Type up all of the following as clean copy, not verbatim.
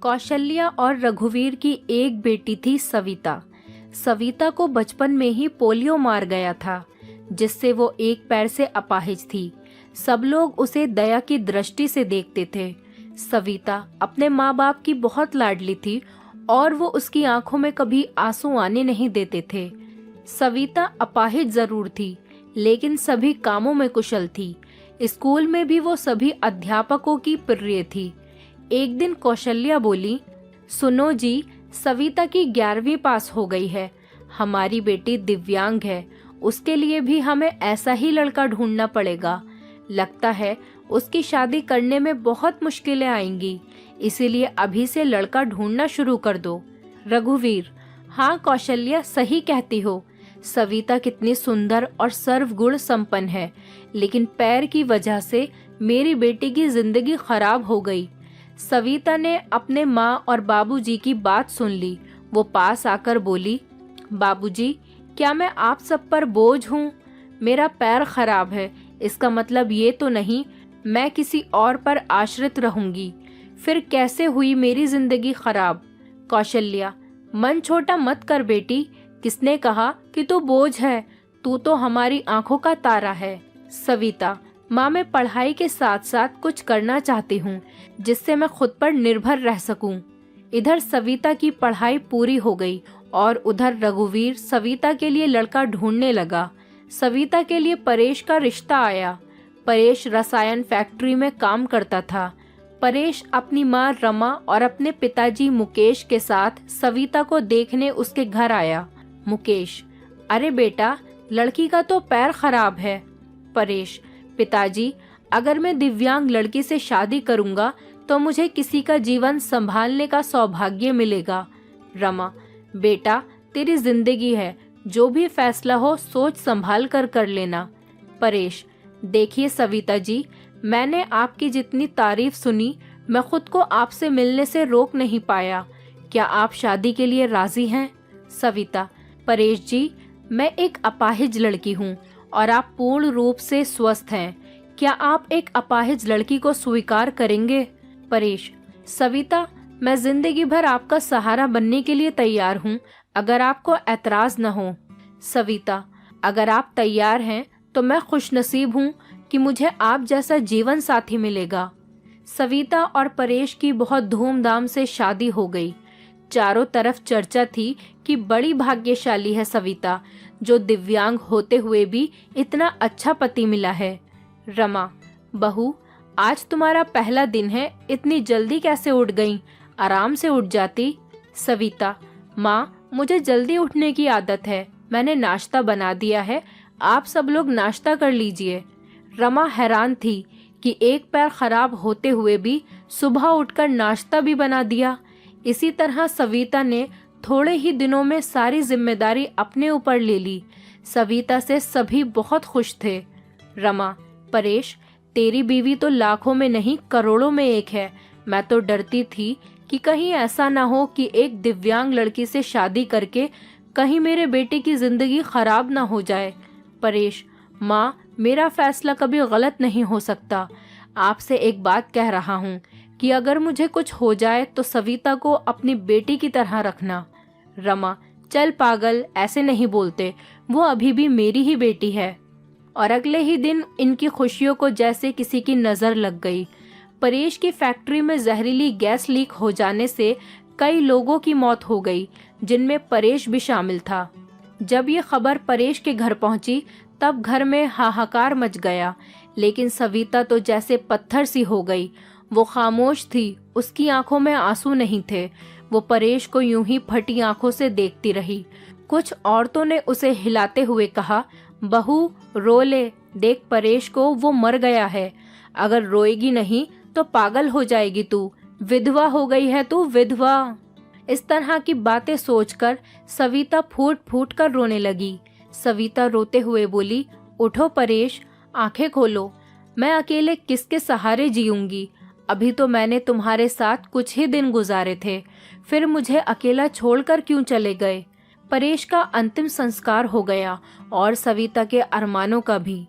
कौशल्या और रघुवीर की एक बेटी थी सविता। सविता को बचपन में ही पोलियो मार गया था, जिससे वो एक पैर से अपाहिज थी। सब लोग उसे दया की दृष्टि से देखते थे। सविता अपने माँ बाप की बहुत लाडली थी और वो उसकी आंखों में कभी आंसू आने नहीं देते थे। सविता अपाहिज जरूर थी, लेकिन सभी कामों में कुशल थी। स्कूल में भी वो सभी अध्यापकों की प्रिय थी। एक दिन कौशल्या बोली, सुनो जी, सविता की 11वीं पास हो गई है। हमारी बेटी दिव्यांग है, उसके लिए भी हमें ऐसा ही लड़का ढूंढना पड़ेगा। लगता है उसकी शादी करने में बहुत मुश्किलें आएंगी, इसीलिए अभी से लड़का ढूंढना शुरू कर दो। रघुवीर, हाँ कौशल्या, सही कहती हो। सविता कितनी सुंदर और सर्वगुण संपन्न है, लेकिन पैर की वजह से मेरी बेटी की जिंदगी खराब हो गई। सविता ने अपने माँ और बाबूजी की बात सुन ली। वो पास आकर बोली, बाबूजी, क्या मैं आप सब पर बोझ हूँ? मेरा पैर खराब है, इसका मतलब ये तो नहीं मैं किसी और पर आश्रित रहूंगी। फिर कैसे हुई मेरी जिंदगी खराब? कौशल्या, मन छोटा मत कर बेटी। किसने कहा कि तू बोझ है? तू तो हमारी आंखों का तारा है। सविता, माँ, मैं पढ़ाई के साथ साथ कुछ करना चाहती हूँ जिससे मैं खुद पर निर्भर रह सकूं। इधर सविता की पढ़ाई पूरी हो गई और उधर रघुवीर सविता के लिए लड़का ढूंढने लगा। सविता के लिए परेश का रिश्ता आया। परेश रसायन फैक्ट्री में काम करता था। परेश अपनी माँ रमा और अपने पिताजी मुकेश के साथ सविता को देखने उसके घर आया। मुकेश, अरे बेटा, लड़की का तो पैर खराब है। परेश, पिताजी, अगर मैं दिव्यांग लड़की से शादी करूंगा तो मुझे किसी का जीवन संभालने का सौभाग्य मिलेगा। रमा, बेटा, तेरी जिंदगी है, जो भी फैसला हो सोच संभाल कर लेना। परेश, देखिए सविता जी, मैंने आपकी जितनी तारीफ सुनी, मैं खुद को आपसे मिलने से रोक नहीं पाया। क्या आप शादी के लिए राजी हैं? सविता, परेश जी, मैं एक अपाहिज लड़की हूँ और आप पूर्ण रूप से स्वस्थ हैं। क्या आप एक अपाहिज लड़की को स्वीकार करेंगे? परेश, सविता, मैं जिंदगी भर आपका सहारा बनने के लिए तैयार हूँ, अगर आपको एतराज न हो। सविता, अगर आप तैयार हैं तो मैं खुशनसीब हूँ कि मुझे आप जैसा जीवन साथी मिलेगा। सविता और परेश की बहुत धूमधाम से शादी हो गई। चारों तरफ चर्चा थी कि बड़ी भाग्यशाली है सविता, जो दिव्यांग होते हुए भी इतना अच्छा पति मिला है। रमा, बहू, आज तुम्हारा पहला दिन है, इतनी जल्दी कैसे उठ गईं? आराम से उठ जाती। सविता, माँ, मुझे जल्दी उठने की आदत है, मैंने नाश्ता बना दिया है, आप सब लोग नाश्ता कर लीजिए। रमा हैरान थी कि एक पैर खराब होते हुए भी सुबह उठकर नाश्ता भी बना दिया। इसी तरह सविता ने थोड़े ही दिनों में सारी जिम्मेदारी अपने ऊपर ले ली। सविता से सभी बहुत खुश थे। रमा, परेश, तेरी बीवी तो लाखों में नहीं करोड़ों में एक है। मैं तो डरती थी कि कहीं ऐसा ना हो कि एक दिव्यांग लड़की से शादी करके कहीं मेरे बेटे की जिंदगी खराब ना हो जाए। परेश, माँ, मेरा फैसला कभी गलत नहीं हो सकता। आपसे एक बात कह रहा हूँ कि अगर मुझे कुछ हो जाए तो सविता को अपनी बेटी की तरह रखना। रमा, चल पागल, ऐसे नहीं बोलते, वो अभी भी मेरी ही बेटी है। और अगले ही दिन इनकी खुशियों को जैसे किसी की नजर लग गई। परेश की फैक्ट्री में जहरीली गैस लीक हो जाने से कई लोगों की मौत हो गई, जिनमें परेश भी शामिल था। जब ये खबर परेश के घर पहुंची तब घर में हाहाकार मच गया, लेकिन सविता तो जैसे पत्थर सी हो गई। वो खामोश थी, उसकी आंखों में आंसू नहीं थे। वो परेश को यूं ही फटी आंखों से देखती रही। कुछ औरतों ने उसे हिलाते हुए कहा, बहू, रो ले, देख परेश को, वो मर गया है। अगर रोएगी नहीं तो पागल हो जाएगी तू, विधवा हो गई है तू, विधवा। इस तरह की बातें सोचकर सविता फूट फूट कर रोने लगी। सविता रोते हुए बोली, उठो परेश, आंखें खोलो, मैं अकेले किसके सहारे जीऊंगी? अभी तो मैंने तुम्हारे साथ कुछ ही दिन गुजारे थे, फिर मुझे अकेला छोड़कर क्यों चले गए? परेश का अंतिम संस्कार हो गया और सविता के अरमानों का भी।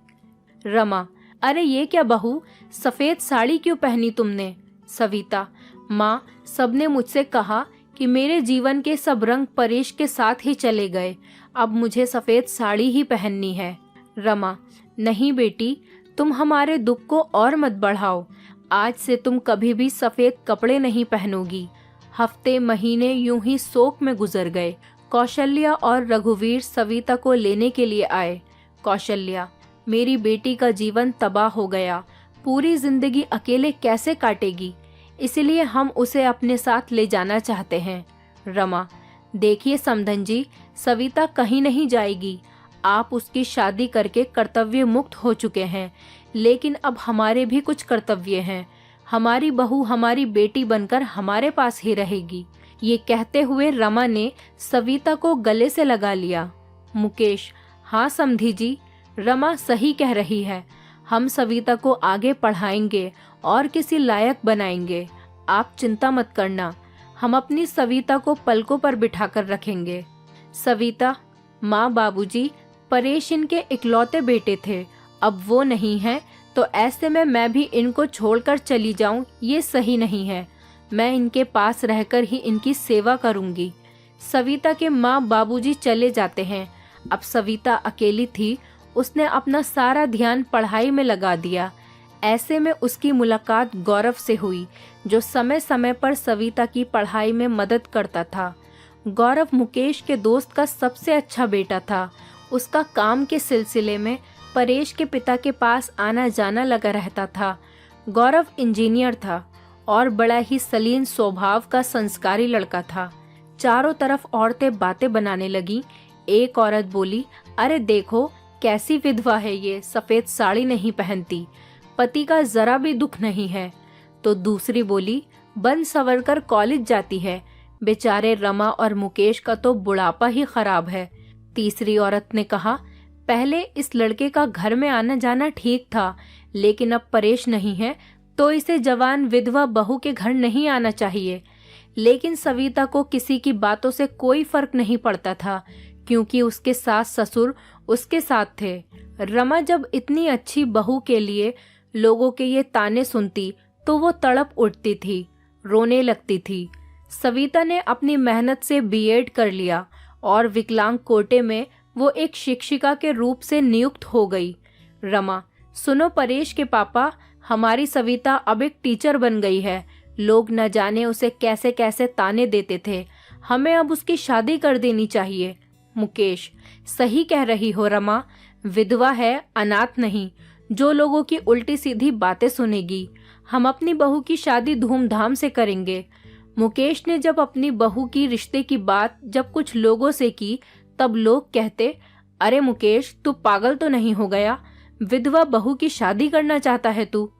रमा, अरे ये क्या बहू, सफेद साड़ी क्यों पहनी तुमने? सविता, माँ, सबने मुझसे कहा कि मेरे जीवन के सब रंग परेश के साथ ही चले गए, अब मुझे सफेद साड़ी ही पहननी है। रमा, नहीं बेटी, तुम हमारे दुख को और मत बढ़ाओ। आज से तुम कभी भी सफेद कपड़े नहीं पहनोगी। हफ्ते महीने यूं ही शोक में गुजर गए। कौशल्या और रघुवीर सविता को लेने के लिए आए। कौशल्या, मेरी बेटी का जीवन तबाह हो गया, पूरी जिंदगी अकेले कैसे काटेगी, इसलिए हम उसे अपने साथ ले जाना चाहते हैं। रमा, देखिए समधन जी, सविता कहीं नहीं जाएगी। आप उसकी शादी करके कर्तव्य मुक्त हो चुके हैं, लेकिन अब हमारे भी कुछ कर्तव्य हैं। हमारी बहू हमारी बेटी बनकर हमारे पास ही रहेगी। ये कहते हुए रमा ने सविता को गले से लगा लिया। मुकेश, हाँ समधी जी, रमा सही कह रही है। हम सविता को आगे पढ़ाएंगे और किसी लायक बनाएंगे। आप चिंता मत करना, हम अपनी सविता को पलकों पर बिठाकर रखेंगे। सविता, माँ बाबूजी, परेश इनके इकलौते बेटे थे, अब वो नहीं है, तो ऐसे में मैं भी इनको छोड़कर चली जाऊं, ये सही नहीं है। मैं इनके पास रहकर ही इनकी सेवा करूंगी। सविता के माँ बाबूजी चले जाते हैं। अब सविता अकेली थी, उसने अपना सारा ध्यान पढ़ाई में लगा दिया। ऐसे में उसकी मुलाकात गौरव से हुई, जो समय समय पर सविता की पढ़ाई में मदद करता था। गौरव मुकेश के दोस्त का सबसे अच्छा बेटा था। उसका काम के सिलसिले में परेश के पिता के पास आना जाना लगा रहता था। गौरव इंजीनियर था और बड़ा ही सलीन स्वभाव का संस्कारी लड़का था। चारों तरफ औरतें बातें बनाने लगी। एक औरत बोली, अरे देखो कैसी विधवा है ये, सफेद साड़ी नहीं पहनती, पति का जरा भी दुख नहीं है। तो दूसरी बोली, बन सवर कर कॉलेज जाती है, बेचारे रमा और मुकेश का तो बुढ़ापा ही खराब है। तीसरी औरत ने कहा, पहले इस लड़के का घर में आना जाना ठीक था, लेकिन अब परेश नहीं है तो इसे जवान विधवा बहू के घर नहीं आना चाहिए। लेकिन सविता को किसी की बातों से कोई फर्क नहीं पड़ता था, क्योंकि उसके सास ससुर उसके साथ थे। रमा जब इतनी अच्छी बहू के लिए लोगों के ये ताने सुनती तो वो तड़प उठती थी, रोने लगती थी। सविता ने अपनी मेहनत से बीएड कर लिया और विकलांग कोटे में वो एक शिक्षिका के रूप से नियुक्त हो गई। रमा, सुनो परेश के पापा, हमारी सविता अब एक टीचर बन गई है। लोग न जाने उसे कैसे कैसे ताने देते थे, हमें अब उसकी शादी कर देनी चाहिए। मुकेश, सही कह रही हो रमा, विधवा है, अनाथ नहीं, जो लोगों की उल्टी सीधी बातें सुनेगी। हम अपनी बहू की शादी धूमधाम से करेंगे। मुकेश ने जब अपनी बहू की रिश्ते की बात जब कुछ लोगों से की, तब लोग कहते, अरे मुकेश, तू पागल तो नहीं हो गया, विधवा बहू की शादी करना चाहता है तू?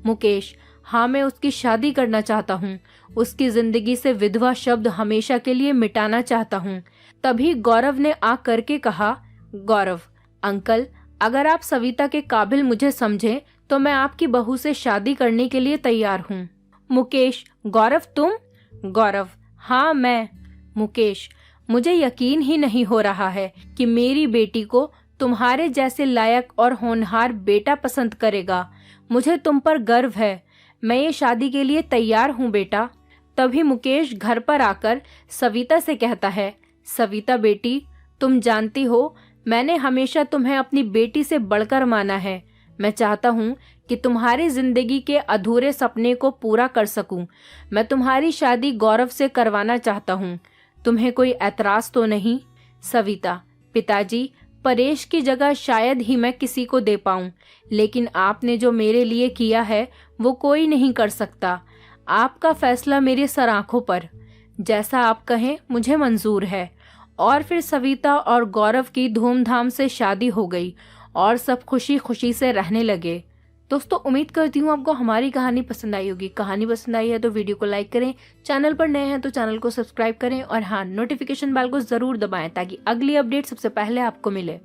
मुकेश, हाँ, मैं उसकी शादी करना चाहता हूँ, उसकी जिंदगी से विधवा शब्द हमेशा के लिए मिटाना चाहता हूँ। तभी गौरव ने आ करके कहा, गौरव अंकल, अगर आप सविता के काबिल मुझे समझें तो मैं आपकी बहू से शादी करने के लिए तैयार हूँ। मुकेश, गौरव तुम? गौरव, हाँ मैं। मुकेश, मुझे यकीन ही नहीं हो रहा है कि मेरी बेटी को तुम्हारे जैसे लायक और होनहार बेटा पसंद करेगा। मुझे तुम पर गर्व है, मैं ये शादी के लिए तैयार हूँ बेटा। तभी मुकेश घर पर आकर सविता से कहता है, सविता बेटी, तुम जानती हो मैंने हमेशा तुम्हें अपनी बेटी से बढ़कर माना है। मैं चाहता हूँ कि तुम्हारी जिंदगी के अधूरे सपने को पूरा कर सकूं। मैं तुम्हारी शादी गौरव से करवाना चाहता हूँ। तुम्हें कोई ऐतराज तो नहीं? सविता, पिताजी, परेश की जगह शायद ही मैं किसी को दे पाऊं, लेकिन आपने जो मेरे लिए किया है वो कोई नहीं कर सकता। आपका फैसला मेरे सर आंखों पर, जैसा आप कहें मुझे मंजूर है। और फिर सविता और गौरव की धूमधाम से शादी हो गई और सब खुशी खुशी से रहने लगे। दोस्तों, उम्मीद करती हूँ आपको हमारी कहानी पसंद आई होगी। कहानी पसंद आई है तो वीडियो को लाइक करें, चैनल पर नए हैं तो चैनल को सब्सक्राइब करें और हाँ, नोटिफिकेशन बेल को जरूर दबाएं ताकि अगली अपडेट सबसे पहले आपको मिले।